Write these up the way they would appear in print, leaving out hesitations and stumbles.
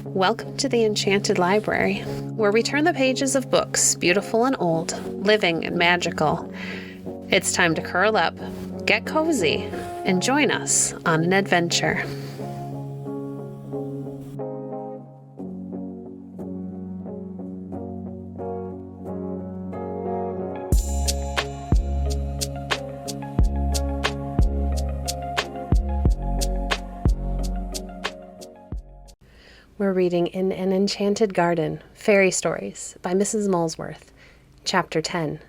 Welcome to the Enchanted Library, where we turn the pages of books, beautiful and old, living and magical. It's time to curl up, get cozy, and join us on an adventure. We're reading In An Enchanted Garden, Fairy Stories by Mrs. Molesworth, Chapter 10.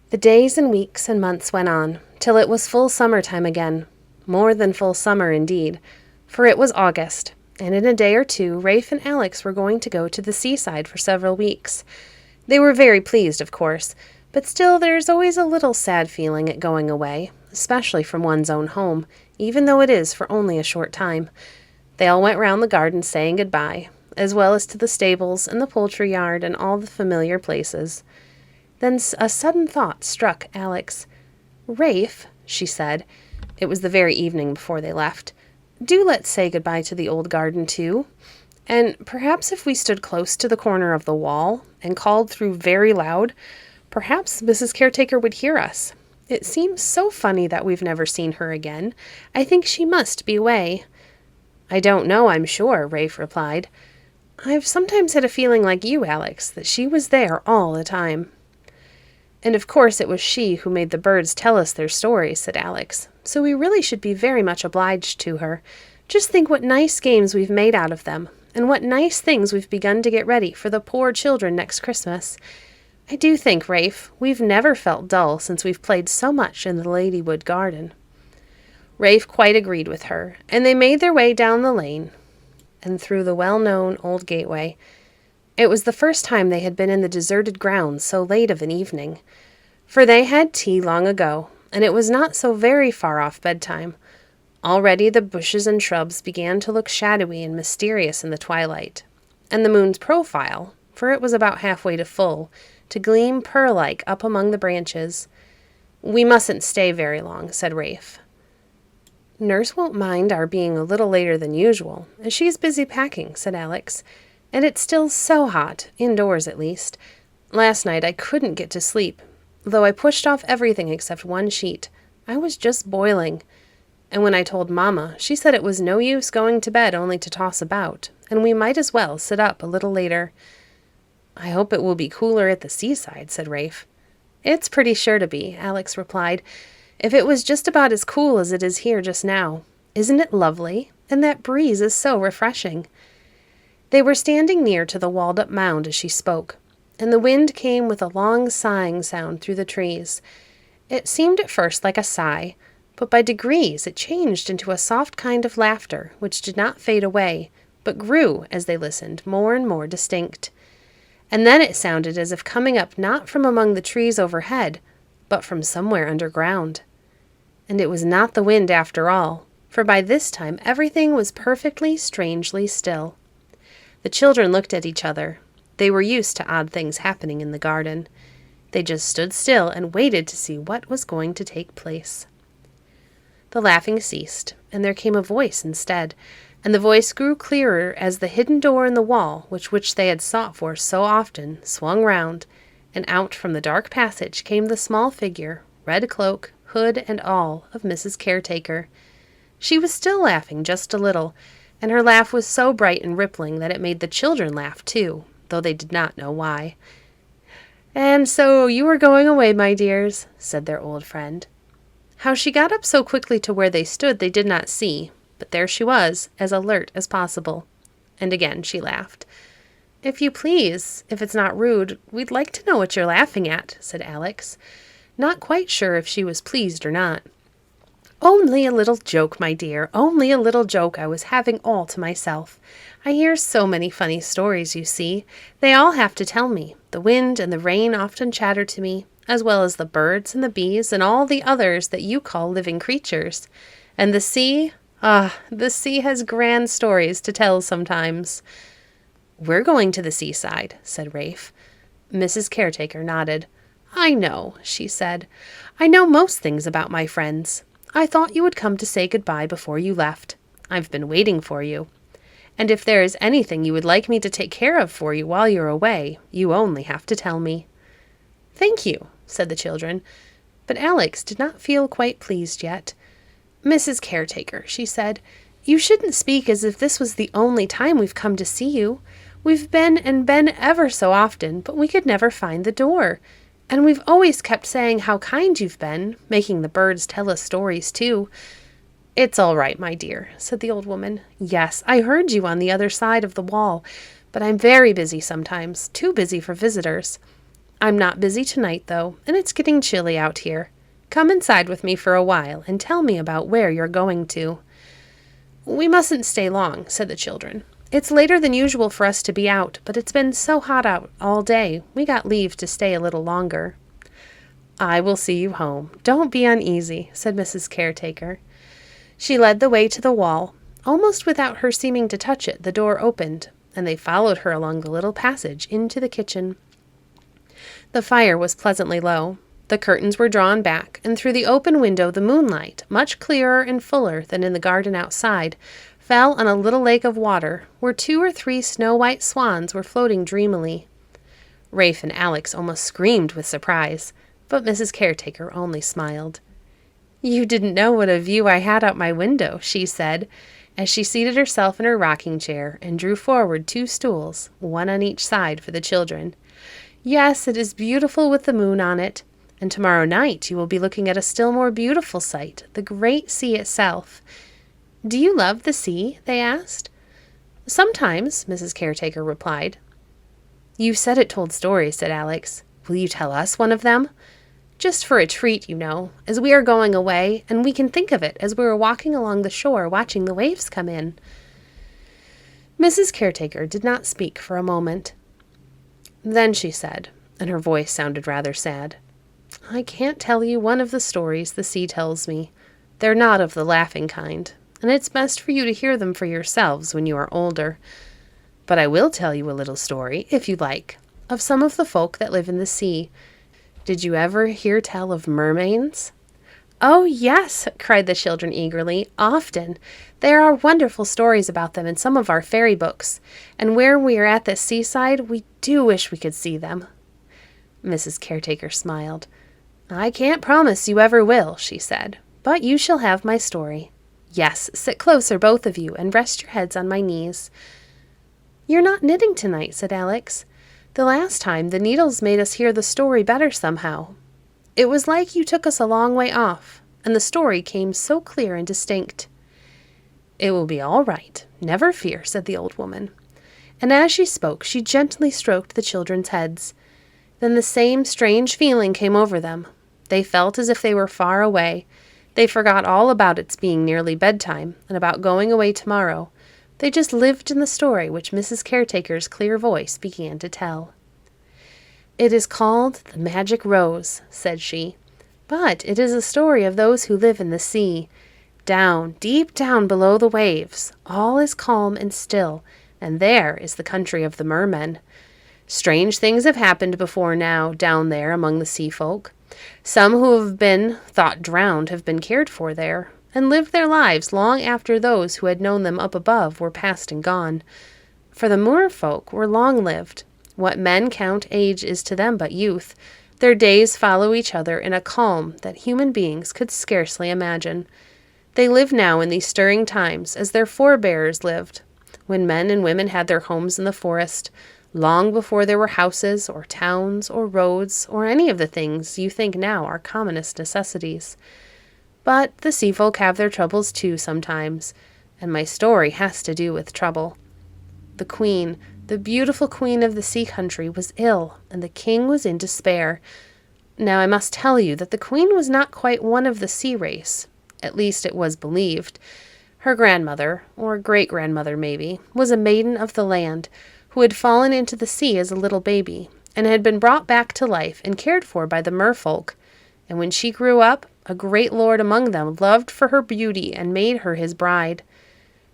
The days and weeks and months went on, till it was full summertime again. More than full summer, indeed, for it was August, and in a day or two Rafe and Alex were going to go to the seaside for several weeks. They were very pleased, of course, but still there's always a little sad feeling at going away, especially from one's own home, even though it is for only a short time. They all went round the garden saying goodbye, as well as to the stables and the poultry yard and all the familiar places. Then a sudden thought struck Alex. "Rafe," she said, it was the very evening before they left, "do let's say goodbye to the old garden too. And perhaps if we stood close to the corner of the wall and called through very loud, perhaps Mrs. Caretaker would hear us. It seems so funny that we've never seen her again. I think she must be away." "I don't know, I'm sure," Rafe replied. "I've sometimes had a feeling like you, Alex, that she was there all the time." "And of course it was she who made the birds tell us their stories," said Alex, "so we really should be very much obliged to her. Just think what nice games we've made out of them, and what nice things we've begun to get ready for the poor children next Christmas. I do think, Rafe, we've never felt dull since we've played so much in the Ladywood garden." Rafe quite agreed with her, and they made their way down the lane and through the well-known old gateway. It was the first time they had been in the deserted grounds so late of an evening, for they had tea long ago, and it was not so very far off bedtime. Already the bushes and shrubs began to look shadowy and mysterious in the twilight, and the moon's profile, for it was about halfway to full, to gleam pearl-like up among the branches. "We mustn't stay very long," said Rafe. "Nurse won't mind our being a little later than usual, as she's busy packing," said Alex. "And it's still so hot, indoors at least. Last night I couldn't get to sleep, though I pushed off everything except one sheet. I was just boiling. And when I told Mamma, she said it was no use going to bed only to toss about, and we might as well sit up a little later." "I hope it will be cooler at the seaside," said Rafe. "It's pretty sure to be," Alex replied, "if it was just about as cool as it is here just now. Isn't it lovely? And that breeze is so refreshing." They were standing near to the walled-up mound as she spoke, and the wind came with a long sighing sound through the trees. It seemed at first like a sigh, but by degrees it changed into a soft kind of laughter which did not fade away, but grew, as they listened, more and more distinct. And then it sounded as if coming up not from among the trees overhead, but from somewhere underground. And it was not the wind after all, for by this time everything was perfectly, strangely still. The children looked at each other. They were used to odd things happening in the garden. They just stood still and waited to see what was going to take place. The laughing ceased, and there came a voice instead, and the voice grew clearer as the hidden door in the wall, which they had sought for so often, swung round, and out from the dark passage came the small figure, red cloak, hood and all, of Mrs. Caretaker. She was still laughing just a little, and her laugh was so bright and rippling that it made the children laugh too, though they did not know why. "And so you are going away, my dears," said their old friend. How she got up so quickly to where they stood they did not see, but there she was, as alert as possible. And again she laughed. "If you please, if it's not rude, we'd like to know what you're laughing at," said Alex, not quite sure if she was pleased or not. "Only a little joke, my dear, only a little joke I was having all to myself. I hear so many funny stories, you see. They all have to tell me. The wind and the rain often chatter to me, as well as the birds and the bees and all the others that you call living creatures. And the sea, the sea has grand stories to tell sometimes." "We're going to the seaside," said Rafe. Mrs. Caretaker nodded. "I know," she said. "I know most things about my friends. I thought you would come to say goodbye before you left. I've been waiting for you. And if there is anything you would like me to take care of for you while you're away, you only have to tell me." "Thank you," said the children, but Alex did not feel quite pleased yet. "Mrs. Caretaker," she said, "you shouldn't speak as if this was the only time we've come to see you. We've been ever so often, but we could never find the door. And we've always kept saying how kind you've been, making the birds tell us stories too." "It's all right, my dear," said the old woman. "Yes, I heard you on the other side of the wall, but I'm very busy sometimes, too busy for visitors. I'm not busy tonight, though, and it's getting chilly out here. Come inside with me for a while and tell me about where you're going to." "We mustn't stay long," said the children. "It's later than usual for us to be out, but it's been so hot out all day, we got leave to stay a little longer." "I will see you home. Don't be uneasy," said Mrs. Caretaker. She led the way to the wall. Almost without her seeming to touch it, the door opened, and they followed her along the little passage into the kitchen. The fire was pleasantly low. The curtains were drawn back, and through the open window the moonlight, much clearer and fuller than in the garden outside, fell on a little lake of water where 2 or 3 snow-white swans were floating dreamily. Rafe and Alex almost screamed with surprise, but Mrs. Caretaker only smiled. "You didn't know what a view I had out my window," she said, as she seated herself in her rocking chair and drew forward 2 stools, one on each side for the children. "Yes, it is beautiful with the moon on it, and tomorrow night you will be looking at a still more beautiful sight, the great sea itself." "Do you love the sea?" they asked. "Sometimes," Mrs. Caretaker replied. "You said it told stories," said Alex. "Will you tell us one of them? Just for a treat, you know, as we are going away, and we can think of it as we were walking along the shore watching the waves come in." Mrs. Caretaker did not speak for a moment. Then she said, and her voice sounded rather sad, "I can't tell you one of the stories the sea tells me. They're not of the laughing kind, and it's best for you to hear them for yourselves when you are older. But I will tell you a little story, if you like, of some of the folk that live in the sea. Did you ever hear tell of mermaids?" "Oh, yes," cried the children eagerly, "often. There are wonderful stories about them in some of our fairy books, and where we are at the seaside, we do wish we could see them." Mrs. Caretaker smiled. "I can't promise you ever will," she said, "but you shall have my story. Yes, sit closer, both of you, and rest your heads on my knees." "You're not knitting tonight," said Alex. "The last time, the needles made us hear the story better somehow. It was like you took us a long way off, and the story came so clear and distinct." "It will be all right. Never fear," said the old woman. And as she spoke, she gently stroked the children's heads. Then the same strange feeling came over them. They felt as if they were far away. They forgot all about its being nearly bedtime, and about going away tomorrow. They just lived in the story which Mrs. Caretaker's clear voice began to tell. "It is called The Magic Rose," said she, "but it is a story of those who live in the sea. Down, deep down below the waves, all is calm and still, and there is the country of the mermen. Strange things have happened before now down there among the sea folk. Some who have been thought drowned have been cared for there, and lived their lives long after those who had known them up above were past and gone. For the moor folk were long-lived. What men count age is to them but youth. Their days follow each other in a calm that human beings could scarcely imagine. They live now in these stirring times as their forebears lived, when men and women had their homes in the forest, long before there were houses or towns or roads or any of the things you think now are commonest necessities. But the sea folk have their troubles too sometimes, and my story has to do with trouble. The queen, the beautiful queen of the sea country, was ill, and the king was in despair. Now I must tell you that the queen was not quite one of the sea race. At least it was believed. Her grandmother, or great-grandmother maybe, was a maiden of the land, who had fallen into the sea as a little baby, and had been brought back to life and cared for by the merfolk. And when she grew up, a great lord among them loved for her beauty and made her his bride.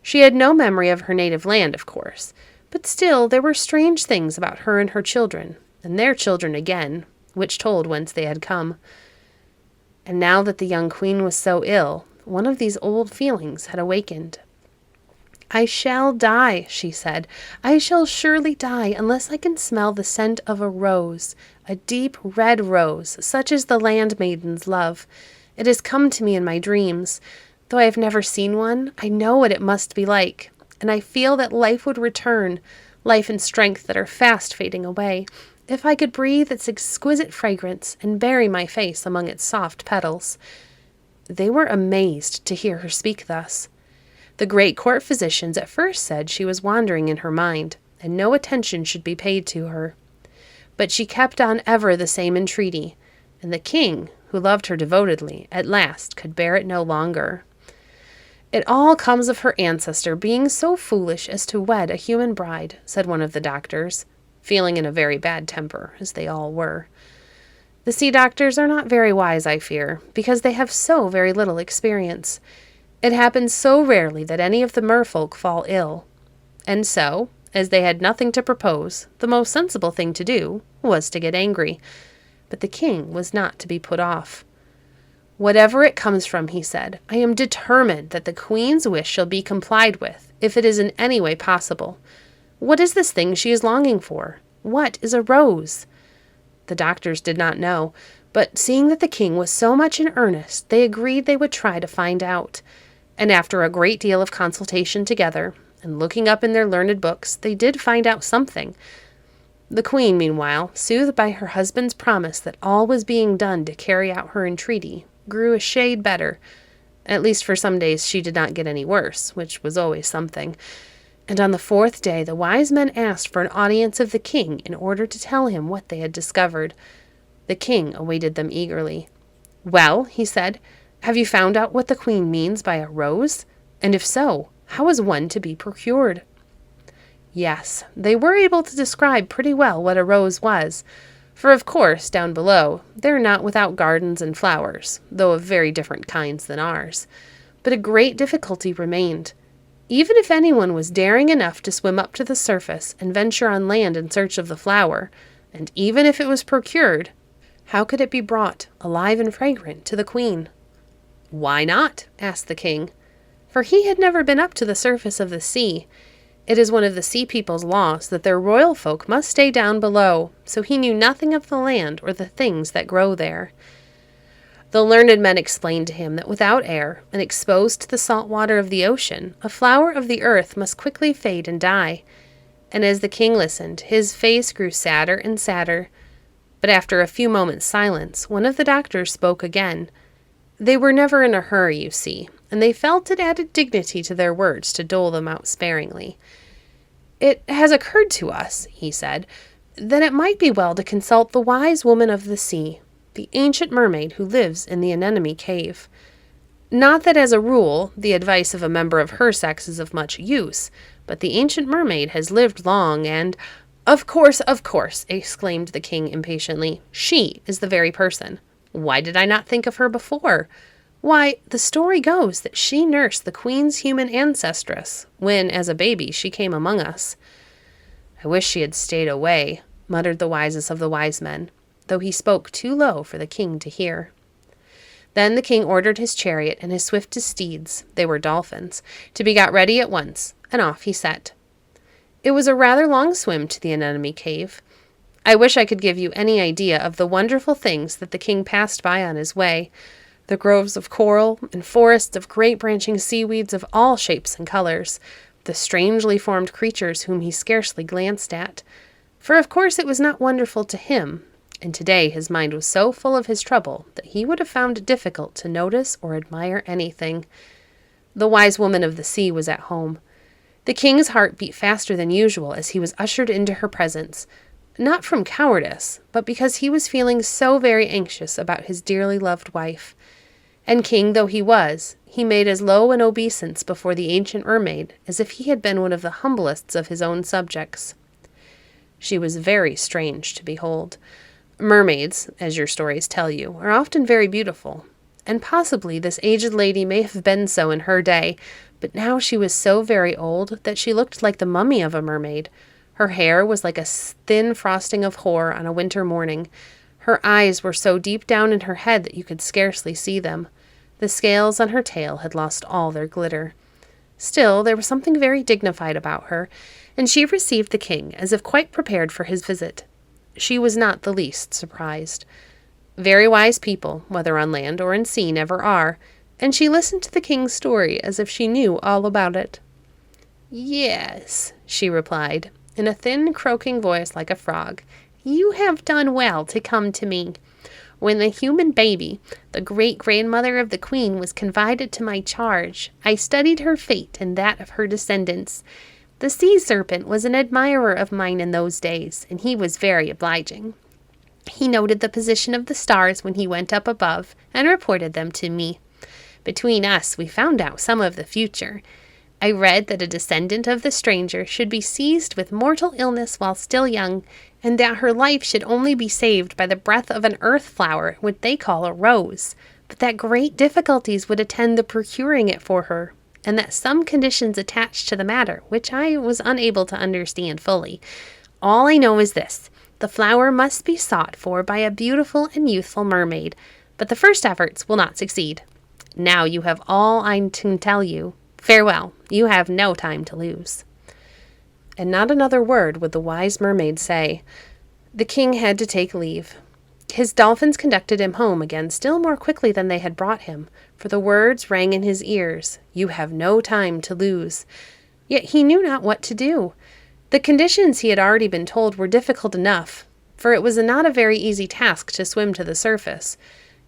She had no memory of her native land, of course, but still there were strange things about her and her children, and their children again, which told whence they had come. And now that the young queen was so ill, one of these old feelings had awakened. "I shall die," she said. "I shall surely die unless I can smell the scent of a rose, a deep red rose, such as the land maidens love. It has come to me in my dreams. Though I have never seen one, I know what it must be like, and I feel that life would return, life and strength that are fast fading away, if I could breathe its exquisite fragrance and bury my face among its soft petals." They were amazed to hear her speak thus. The great court physicians at first said she was wandering in her mind, and no attention should be paid to her. But she kept on ever the same entreaty, and the king, who loved her devotedly, at last could bear it no longer. "It all comes of her ancestor being so foolish as to wed a human bride," said one of the doctors, feeling in a very bad temper, as they all were. The sea doctors are not very wise, I fear, because they have so very little experience. It happens so rarely that any of the merfolk fall ill. And so, as they had nothing to propose, the most sensible thing to do was to get angry. But the king was not to be put off. "Whatever it comes from," he said, "I am determined that the queen's wish shall be complied with, if it is in any way possible. What is this thing she is longing for? What is a rose?" The doctors did not know, but seeing that the king was so much in earnest, they agreed they would try to find out. And after a great deal of consultation together, and looking up in their learned books, they did find out something. The queen, meanwhile, soothed by her husband's promise that all was being done to carry out her entreaty, grew a shade better. At least for some days she did not get any worse, which was always something. And on the 4th day the wise men asked for an audience of the king in order to tell him what they had discovered. The king awaited them eagerly. "Well," he said, "have you found out what the queen means by a rose? And if so, how is one to be procured?" Yes, they were able to describe pretty well what a rose was, for of course, down below, they're not without gardens and flowers, though of very different kinds than ours. But a great difficulty remained. Even if anyone was daring enough to swim up to the surface and venture on land in search of the flower, and even if it was procured, how could it be brought, alive and fragrant, to the queen? "Why not?" asked the king. For he had never been up to the surface of the sea. It is one of the sea people's laws that their royal folk must stay down below, so he knew nothing of the land or the things that grow there. The learned men explained to him that without air, and exposed to the salt water of the ocean, a flower of the earth must quickly fade and die. And as the king listened, his face grew sadder and sadder. But after a few moments' silence, one of the doctors spoke again. They were never in a hurry, you see, and they felt it added dignity to their words to dole them out sparingly. "It has occurred to us," he said, "that it might be well to consult the wise woman of the sea, the ancient mermaid who lives in the anemone cave. Not that as a rule the advice of a member of her sex is of much use, but the ancient mermaid has lived long and—" Of course, exclaimed the king impatiently. "She is the very person. Why did I not think of her before? Why, the story goes that she nursed the queen's human ancestress when, as a baby, she came among us." "I wish she had stayed away," muttered the wisest of the wise men, though he spoke too low for the king to hear. Then the king ordered his chariot and his swiftest steeds, they were dolphins, to be got ready at once, and off he set. It was a rather long swim to the anemone cave. I wish I could give you any idea of the wonderful things that the king passed by on his way, the groves of coral and forests of great branching seaweeds of all shapes and colors, the strangely formed creatures whom he scarcely glanced at. For of course it was not wonderful to him, and today his mind was so full of his trouble that he would have found it difficult to notice or admire anything. The wise woman of the sea was at home. The king's heart beat faster than usual as he was ushered into her presence, not from cowardice, but because he was feeling so very anxious about his dearly loved wife. And king though he was, he made as low an obeisance before the ancient mermaid as if he had been one of the humblest of his own subjects. She was very strange to behold. Mermaids, as your stories tell you, are often very beautiful, and possibly this aged lady may have been so in her day, but now she was so very old that she looked like the mummy of a mermaid. Her hair was like a thin frosting of hoar on a winter morning. Her eyes were so deep down in her head that you could scarcely see them. The scales on her tail had lost all their glitter. Still, there was something very dignified about her, and she received the king as if quite prepared for his visit. She was not the least surprised. Very wise people, whether on land or in sea, never are, and she listened to the king's story as if she knew all about it. "Yes," she replied, in a thin, croaking voice like a frog, "you have done well to come to me. When the human baby, the great-grandmother of the queen, was confided to my charge, I studied her fate and that of her descendants. The sea serpent was an admirer of mine in those days, and he was very obliging. He noted the position of the stars when he went up above, and reported them to me. Between us, we found out some of the future. I read that a descendant of the stranger should be seized with mortal illness while still young, and that her life should only be saved by the breath of an earth flower, which they call a rose, but that great difficulties would attend the procuring it for her, and that some conditions attached to the matter, which I was unable to understand fully. All I know is this: the flower must be sought for by a beautiful and youthful mermaid, but the first efforts will not succeed. Now you have all I can tell you. Farewell, you have no time to lose." And not another word would the wise mermaid say. The king had to take leave. His dolphins conducted him home again still more quickly than they had brought him, for the words rang in his ears, "You have no time to lose." Yet he knew not what to do. The conditions he had already been told were difficult enough, for it was not a very easy task to swim to the surface,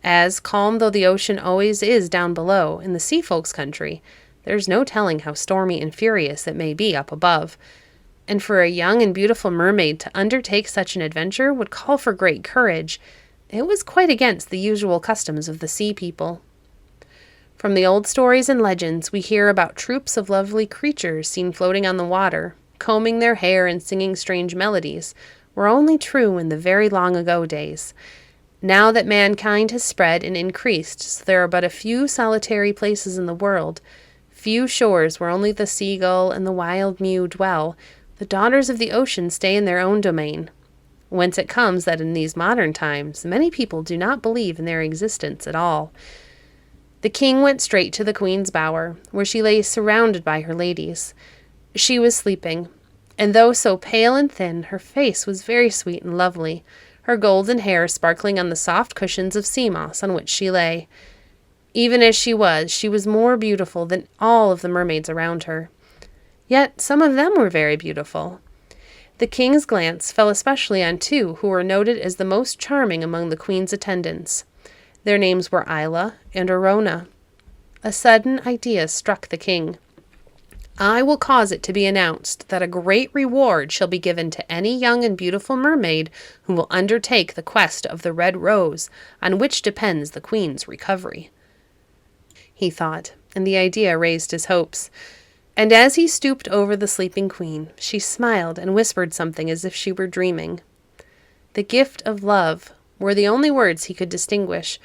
as, calm though the ocean always is down below, in the sea folks' country, there's no telling how stormy and furious it may be up above. And for a young and beautiful mermaid to undertake such an adventure would call for great courage. It was quite against the usual customs of the sea people. From the old stories and legends, we hear about troops of lovely creatures seen floating on the water, combing their hair and singing strange melodies, were only true in the very long ago days. Now that mankind has spread and increased, so there are but a few solitary places in the world, few shores where only the seagull and the wild mew dwell, the daughters of the ocean stay in their own domain. Whence it comes that in these modern times, many people do not believe in their existence at all. The king went straight to the queen's bower, where she lay surrounded by her ladies. She was sleeping, and though so pale and thin, her face was very sweet and lovely, her golden hair sparkling on the soft cushions of sea moss on which she lay. Even as she was more beautiful than all of the mermaids around her. Yet some of them were very beautiful. The king's glance fell especially on two who were noted as the most charming among the queen's attendants. Their names were Isla and Arona. A sudden idea struck the king. "I will cause it to be announced that a great reward shall be given to any young and beautiful mermaid who will undertake the quest of the red rose, on which depends the queen's recovery," he thought, and the idea raised his hopes. And as he stooped over the sleeping queen, she smiled and whispered something as if she were dreaming. "The gift of love" were the only words he could distinguish,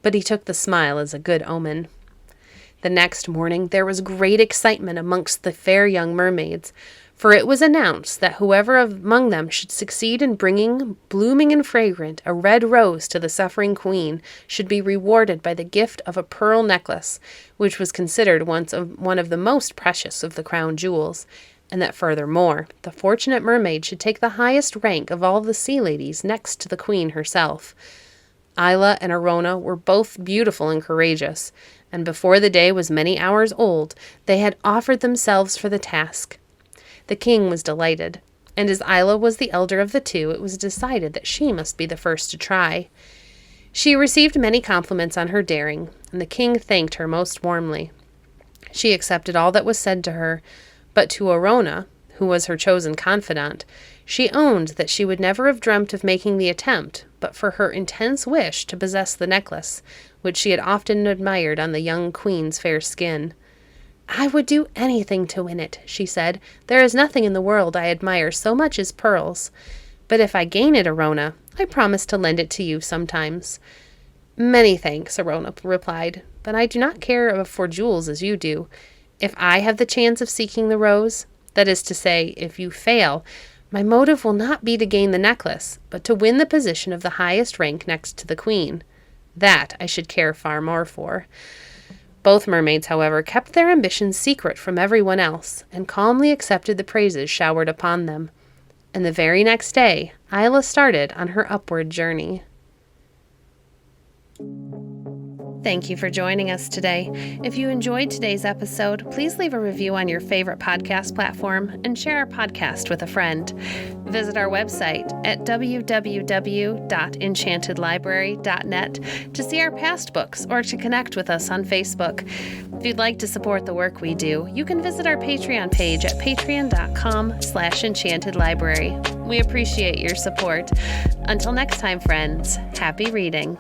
but he took the smile as a good omen. The next morning there was great excitement amongst the fair young mermaids, for it was announced that whoever among them should succeed in bringing, blooming and fragrant, a red rose to the suffering queen should be rewarded by the gift of a pearl necklace, which was considered one of the most precious of the crown jewels, and that furthermore, the fortunate mermaid should take the highest rank of all the sea ladies next to the queen herself. Isla and Arona were both beautiful and courageous, and before the day was many hours old, they had offered themselves for the task. The king was delighted, and as Isla was the elder of the two, it was decided that she must be the first to try. She received many compliments on her daring, and the king thanked her most warmly. She accepted all that was said to her, but to Arona, who was her chosen confidant, she owned that she would never have dreamt of making the attempt but for her intense wish to possess the necklace, which she had often admired on the young queen's fair skin. "I would do anything to win it," she said. "There is nothing in the world I admire so much as pearls. But if I gain it, Arona, I promise to lend it to you sometimes." "Many thanks," Arona replied, "but I do not care for jewels as you do. If I have the chance of seeking the rose, that is to say, if you fail, my motive will not be to gain the necklace, but to win the position of the highest rank next to the queen. That I should care far more for. Both mermaids, however, kept their ambitions secret from everyone else and calmly accepted the praises showered upon them. And the very next day, Isla started on her upward journey. Thank you for joining us today. If you enjoyed today's episode, please leave a review on your favorite podcast platform and share our podcast with a friend. Visit our website at www.enchantedlibrary.net to see our past books or to connect with us on Facebook. If you'd like to support the work we do, you can visit our Patreon page at patreon.com/enchantedlibrary. We appreciate your support. Until next time, friends, happy reading.